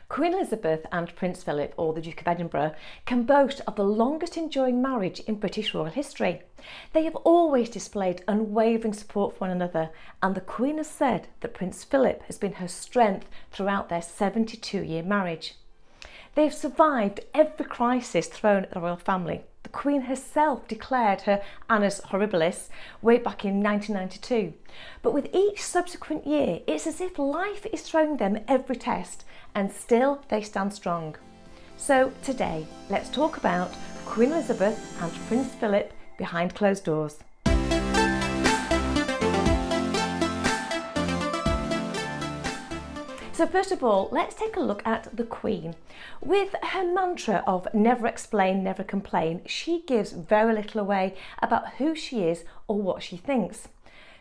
Queen Elizabeth and Prince Philip, or the Duke of Edinburgh, can boast of the longest enduring marriage in British royal history. They have always displayed unwavering support for one another, and the Queen has said that Prince Philip has been her strength throughout their 72-year marriage. They have survived every crisis thrown at the royal family. The Queen herself declared her annus horribilis way back in 1992. But with each subsequent year, it's as if life is throwing them every test, and still they stand strong. So today, let's talk about Queen Elizabeth and Prince Philip behind closed doors. So first of all, let's take a look at the Queen. With her mantra of never explain, never complain, she gives very little away about who she is or what she thinks.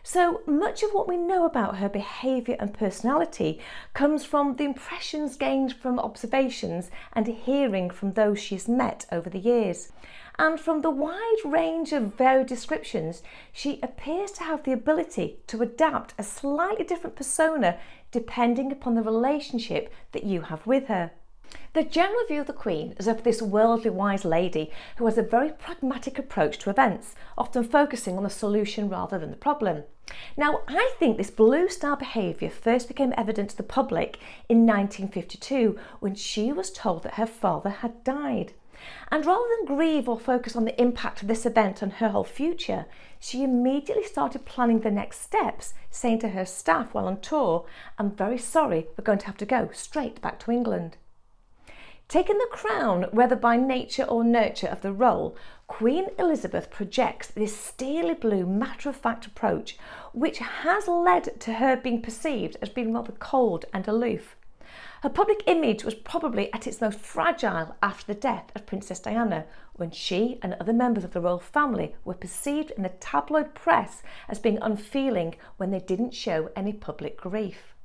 So much of what we know about her behaviour and personality comes from the impressions gained from observations and hearing from those she's met over the years. And from the wide range of varied descriptions, she appears to have the ability to adapt a slightly different persona depending upon the relationship that you have with her. The general view of the Queen is of this worldly wise lady who has a very pragmatic approach to events, often focusing on the solution rather than the problem. Now, I think this blue star behaviour first became evident to the public in 1952 when she was told that her father had died. And rather than grieve or focus on the impact of this event on her whole future, she immediately started planning the next steps, saying to her staff while on tour, "I'm very sorry, we're going to have to go straight back to England." Taking the crown, whether by nature or nurture of the role, Queen Elizabeth projects this steely blue matter-of-fact approach, which has led to her being perceived as being rather cold and aloof. Her public image was probably at its most fragile after the death of Princess Diana, when she and other members of the royal family were perceived in the tabloid press as being unfeeling when they didn't show any public grief.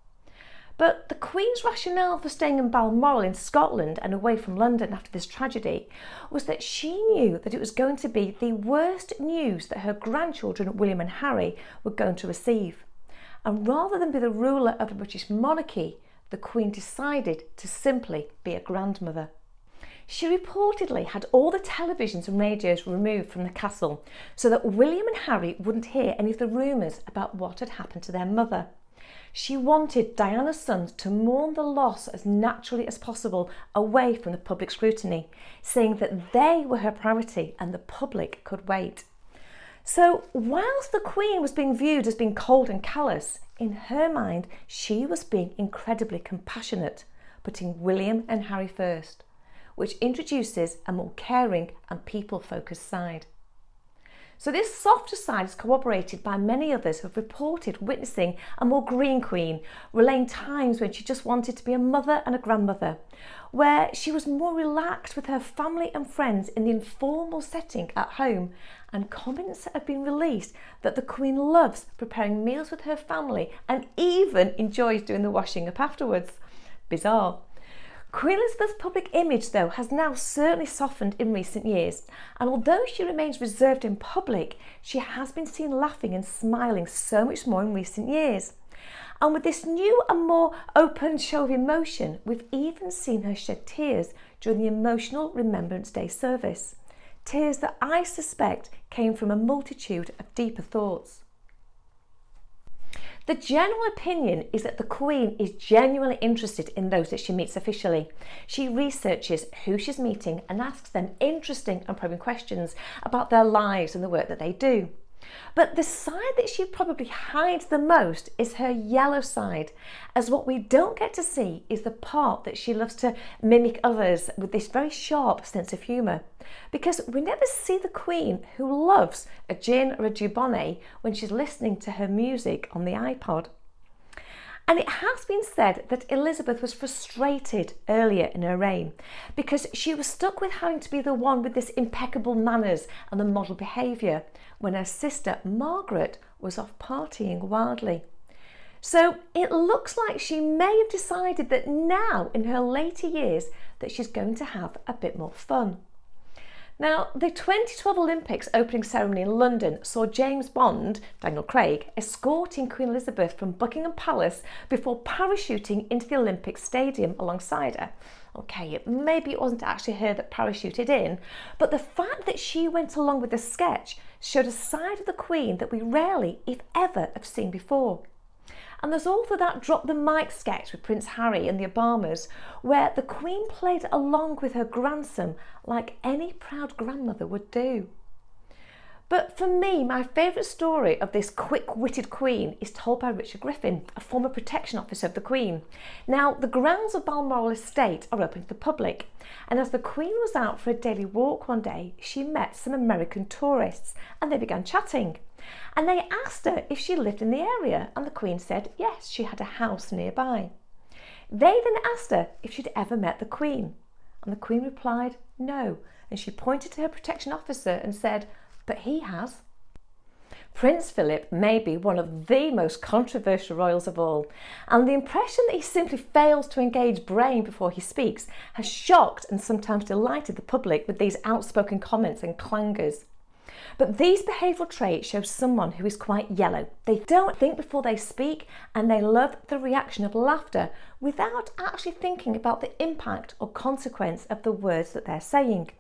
But the Queen's rationale for staying in Balmoral in Scotland and away from London after this tragedy was that she knew that it was going to be the worst news that her grandchildren William and Harry were going to receive. And rather than be the ruler of the British monarchy, the Queen decided to simply be a grandmother. She reportedly had all the televisions and radios removed from the castle so that William and Harry wouldn't hear any of the rumours about what had happened to their mother. She wanted Diana's sons to mourn the loss as naturally as possible away from the public scrutiny, saying that they were her priority and the public could wait. So whilst the Queen was being viewed as being cold and callous, in her mind she was being incredibly compassionate, putting William and Harry first, which introduces a more caring and people-focused side. So this softer side is corroborated by many others who have reported witnessing a more green Queen, relaying times when she just wanted to be a mother and a grandmother, where she was more relaxed with her family and friends in the informal setting at home, and comments have been released that the Queen loves preparing meals with her family and even enjoys doing the washing up afterwards. Bizarre. Queen Elizabeth's public image, though, has now certainly softened in recent years, and although she remains reserved in public, she has been seen laughing and smiling so much more in recent years. And with this new and more open show of emotion, we've even seen her shed tears during the emotional Remembrance Day service. Tears that I suspect came from a multitude of deeper thoughts. The general opinion is that the Queen is genuinely interested in those that she meets officially. She researches who she's meeting and asks them interesting and probing questions about their lives and the work that they do. But the side that she probably hides the most is her yellow side, as what we don't get to see is the part that she loves to mimic others with this very sharp sense of humour. Because we never see the Queen, who loves a gin or a Dubonnet, when she's listening to her music on the iPod. And it has been said that Elizabeth was frustrated earlier in her reign because she was stuck with having to be the one with this impeccable manners and the model behaviour when her sister Margaret was off partying wildly. So it looks like she may have decided that now in her later years that she's going to have a bit more fun. Now, the 2012 Olympics opening ceremony in London saw James Bond, Daniel Craig, escorting Queen Elizabeth from Buckingham Palace before parachuting into the Olympic Stadium alongside her. Okay, maybe it wasn't actually her that parachuted in, but the fact that she went along with the sketch showed a side of the Queen that we rarely, if ever, have seen before. And there's also that Drop the Mic sketch with Prince Harry and the Obamas, where the Queen played along with her grandson like any proud grandmother would do. But for me, my favourite story of this quick-witted Queen is told by Richard Griffin, a former protection officer of the Queen. Now, the grounds of Balmoral Estate are open to the public, and as the Queen was out for a daily walk one day, she met some American tourists and they began chatting. And they asked her if she lived in the area, and the Queen said yes, she had a house nearby. They then asked her if she'd ever met the Queen, and the Queen replied no, and she pointed to her protection officer and said, but he has. Prince Philip may be one of the most controversial royals of all, and the impression that he simply fails to engage brain before he speaks has shocked and sometimes delighted the public with these outspoken comments and clangers. But these behavioural traits show someone who is quite yellow. They don't think before they speak, and they love the reaction of laughter without actually thinking about the impact or consequence of the words that they're saying.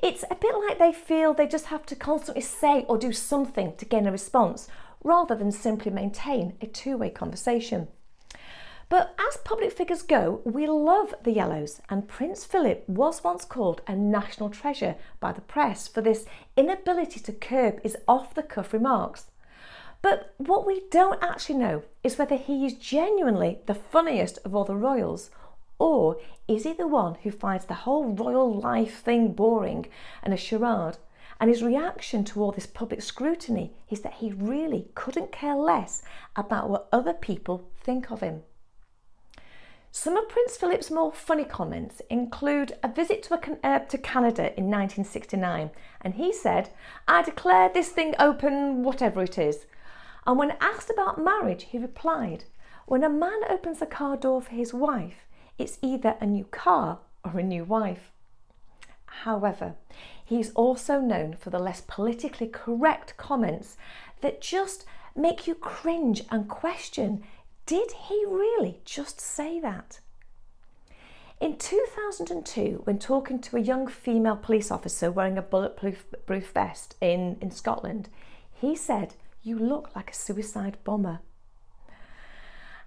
It's a bit like they feel they just have to constantly say or do something to gain a response, rather than simply maintain a two-way conversation. But as public figures go, we love the yellows, and Prince Philip was once called a national treasure by the press for this inability to curb his off-the-cuff remarks. But what we don't actually know is whether he is genuinely the funniest of all the royals, or is he the one who finds the whole royal life thing boring and a charade, and his reaction to all this public scrutiny is that he really couldn't care less about what other people think of him. Some of Prince Philip's more funny comments include a visit to Canada in 1969, and he said, "I declare this thing open, whatever it is." And when asked about marriage, he replied, "When a man opens the car door for his wife, it's either a new car or a new wife." However, he's also known for the less politically correct comments that just make you cringe and question, did he really just say that? In 2002, when talking to a young female police officer wearing a bulletproof vest in Scotland, he said, "You look like a suicide bomber."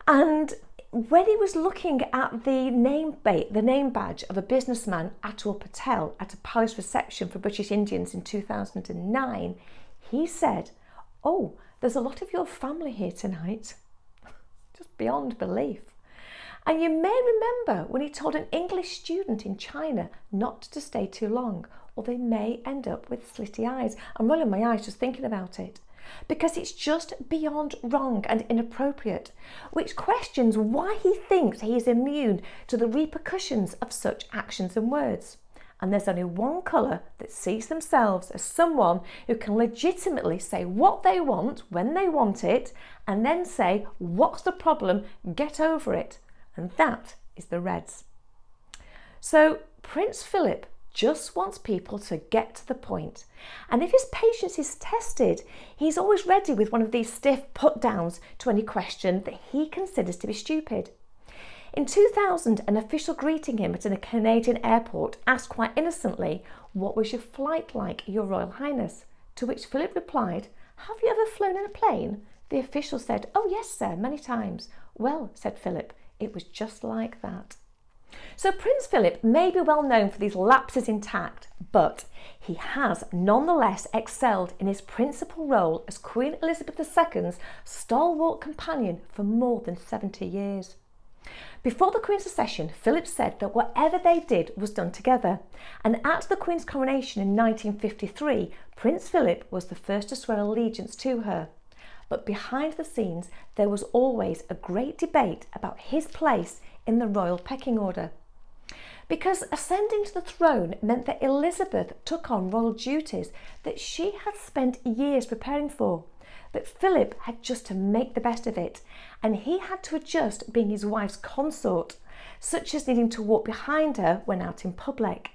And when he was looking at the name badge of a businessman, Atul Patel, at a palace reception for British Indians in 2009, he said, "Oh, there's a lot of your family here tonight." Just beyond belief. And you may remember when he told an English student in China not to stay too long, or they may end up with slitty eyes. I'm rolling my eyes just thinking about it, because it's just beyond wrong and inappropriate, which questions why he thinks he is immune to the repercussions of such actions and words. And there's only one colour that sees themselves as someone who can legitimately say what they want when they want it, and then say, "What's the problem? Get over it." And that is the Reds. So Prince Philip just wants people to get to the point. And if his patience is tested, he's always ready with one of these stiff put-downs to any question that he considers to be stupid. In 2000, an official greeting him at a Canadian airport asked quite innocently, "What was your flight like, Your Royal Highness?" To which Philip replied, "Have you ever flown in a plane?" The official said, "Oh yes, sir, many times." "Well," said Philip, "it was just like that." So Prince Philip may be well known for these lapses in tact, but he has nonetheless excelled in his principal role as Queen Elizabeth II's stalwart companion for more than 70 years. Before the Queen's accession, Philip said that whatever they did was done together, and at the Queen's coronation in 1953, Prince Philip was the first to swear allegiance to her. But behind the scenes, there was always a great debate about his place in the royal pecking order. Because ascending to the throne meant that Elizabeth took on royal duties that she had spent years preparing for. But Philip had just to make the best of it, and he had to adjust being his wife's consort, such as needing to walk behind her when out in public.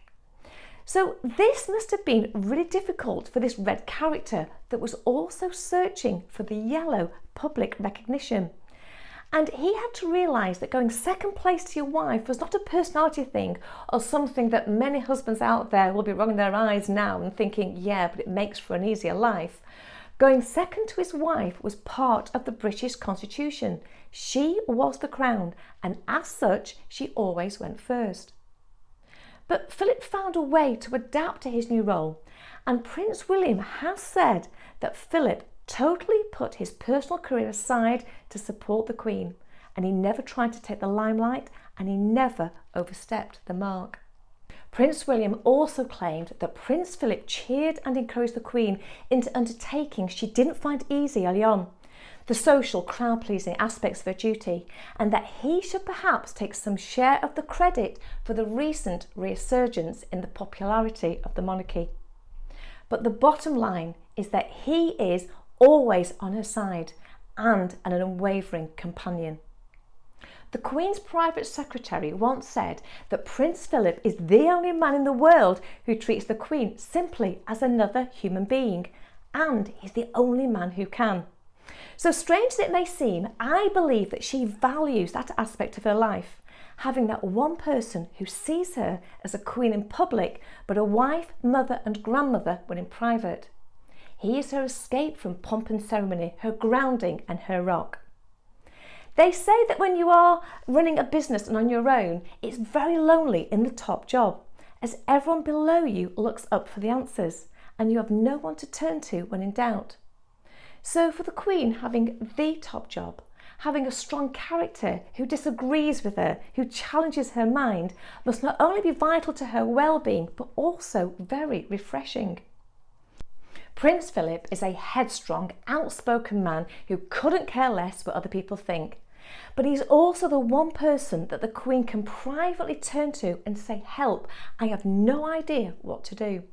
So this must have been really difficult for this red character that was also searching for the yellow public recognition. And he had to realise that going second place to your wife was not a personality thing or something that many husbands out there will be rolling their eyes now and thinking, yeah, but it makes for an easier life. Going second to his wife was part of the British Constitution. She was the crown, and as such, she always went first. But Philip found a way to adapt to his new role, and Prince William has said that Philip totally put his personal career aside to support the Queen, and he never tried to take the limelight, and he never overstepped the mark. Prince William also claimed that Prince Philip cheered and encouraged the Queen into undertakings she didn't find easy early on, the social crowd-pleasing aspects of her duty, and that he should perhaps take some share of the credit for the recent resurgence in the popularity of the monarchy. But the bottom line is that he is always on her side and an unwavering companion. The Queen's private secretary once said that Prince Philip is the only man in the world who treats the Queen simply as another human being, and he's the only man who can. So strange as it may seem, I believe that she values that aspect of her life, having that one person who sees her as a queen in public, but a wife, mother and grandmother when in private. He is her escape from pomp and ceremony, her grounding and her rock. They say that when you are running a business and on your own, it's very lonely in the top job, as everyone below you looks up for the answers, and you have no one to turn to when in doubt. So for the Queen, having the top job, having a strong character who disagrees with her, who challenges her mind, must not only be vital to her well-being, but also very refreshing. Prince Philip is a headstrong, outspoken man who couldn't care less what other people think. But he's also the one person that the Queen can privately turn to and say, help, I have no idea what to do.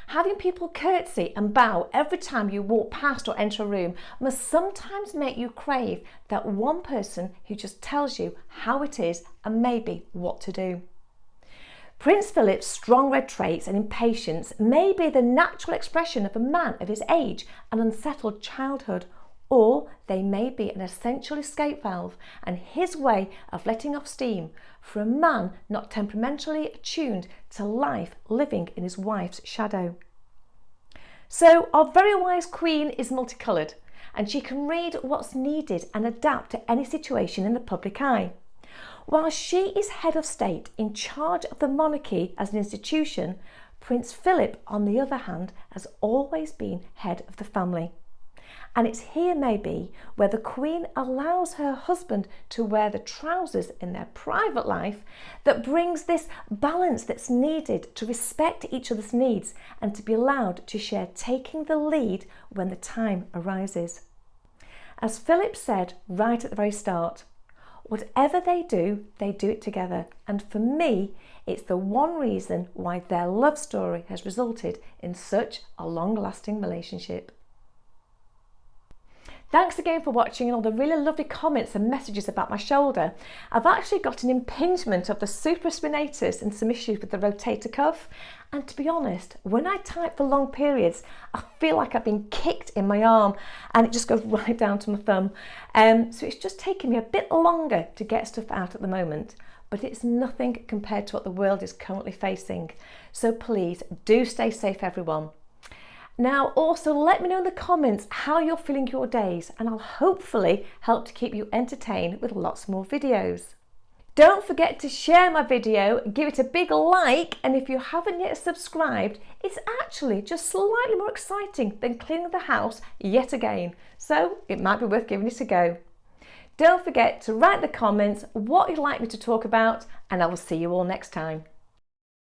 Having people curtsy and bow every time you walk past or enter a room must sometimes make you crave that one person who just tells you how it is and maybe what to do. Prince Philip's strong red traits and impatience may be the natural expression of a man of his age and unsettled childhood, or they may be an essential escape valve and his way of letting off steam for a man not temperamentally attuned to life living in his wife's shadow. So our very wise Queen is multicoloured, and she can read what's needed and adapt to any situation in the public eye. While she is head of state in charge of the monarchy as an institution, Prince Philip, on the other hand, has always been head of the family. And it's here maybe where the Queen allows her husband to wear the trousers in their private life that brings this balance that's needed to respect each other's needs and to be allowed to share taking the lead when the time arises. As Philip said right at the very start, whatever they do it together. And for me, it's the one reason why their love story has resulted in such a long-lasting relationship. Thanks again for watching and all the really lovely comments and messages about my shoulder. I've actually got an impingement of the supraspinatus and some issues with the rotator cuff. And to be honest, when I type for long periods, I feel like I've been kicked in my arm and it just goes right down to my thumb. So it's just taking me a bit longer to get stuff out at the moment, but it's nothing compared to what the world is currently facing. So please do stay safe, everyone. Now also let me know in the comments how you're feeling your days, and I'll hopefully help to keep you entertained with lots more videos. Don't forget to share my video, give it a big like, and if you haven't yet subscribed, it's actually just slightly more exciting than cleaning the house yet again, so it might be worth giving it a go. Don't forget to write in the comments what you'd like me to talk about, and I will see you all next time.